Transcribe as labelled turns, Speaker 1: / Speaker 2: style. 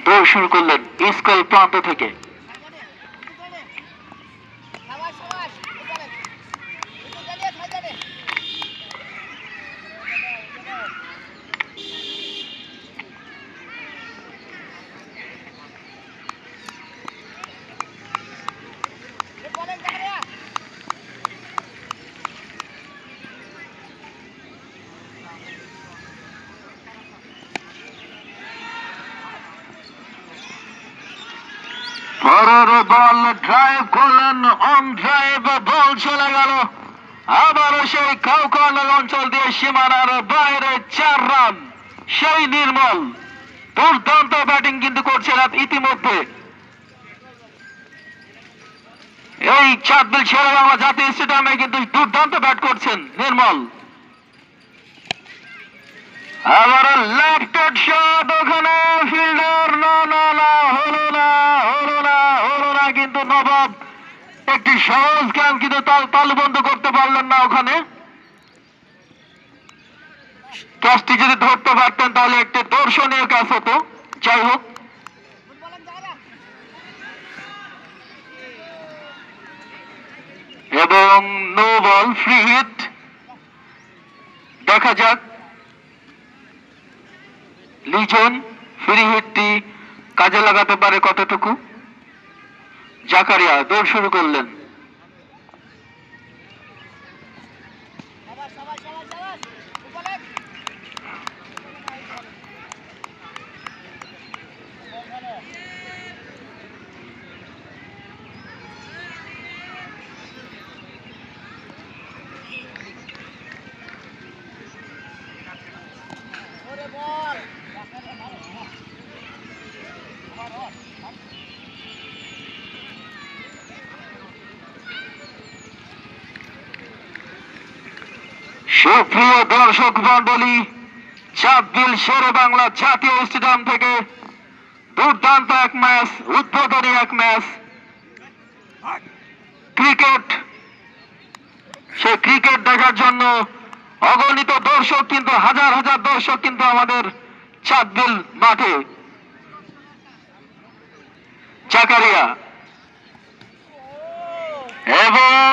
Speaker 1: দৌড় শুরু করলেন স্কুল প্রান্ত থেকে। পরের বল ড্রাইভ করলেন, অন ড্রাইভ বল চলে গেল আবারও সেই কাউকানা অঞ্চল দিয়ে সীমানার বাইরে 4 রান। সেই নির্মল দুর্দান্ত ব্যাটিং কিন্তু করছেন ইতিমধ্যে এই চাঁদবিল শেরেবাংলা জাতীয় স্টেডিয়ামে, কিন্তু দুর্দান্ত ব্যাট করছেন নির্মল। আবার লেফট শট, ওখানে ফিল্ডার না না না হলো না হলো না হলো না, কিন্তু নবাব একটি সহজ ক্যাচ কিন্তু তালুবন্ধ করতে পারলেন না। ওখানে ক্যাচটি যদি ধরতে পারতেন তাহলে একটি দর্শনীয় ক্যাচ হতো। যাই হোক, এবং নো বল, ফ্রি হিট। দেখা যাক লিজন ফ্রি হিটটি কাজে লাগাতে পারে কতটুকু। জাকারিয়া দৌড় শুরু করলেন। সুপ্রিয় দর্শক মন্ডলী, চাঁদবিল শেরেবাংলা জাতীয় স্টেডিয়াম থেকে দুর্দান্ত এক ম্যাচ, উদ্বোধনী এক ম্যাচ ক্রিকেট। সেই ক্রিকেট দেখার জন্য অগণিত দর্শক, কিন্তু হাজার হাজার দর্শক কিন্তু আমাদের চাঁদবিল মাঠে। জাকারিয়া এবং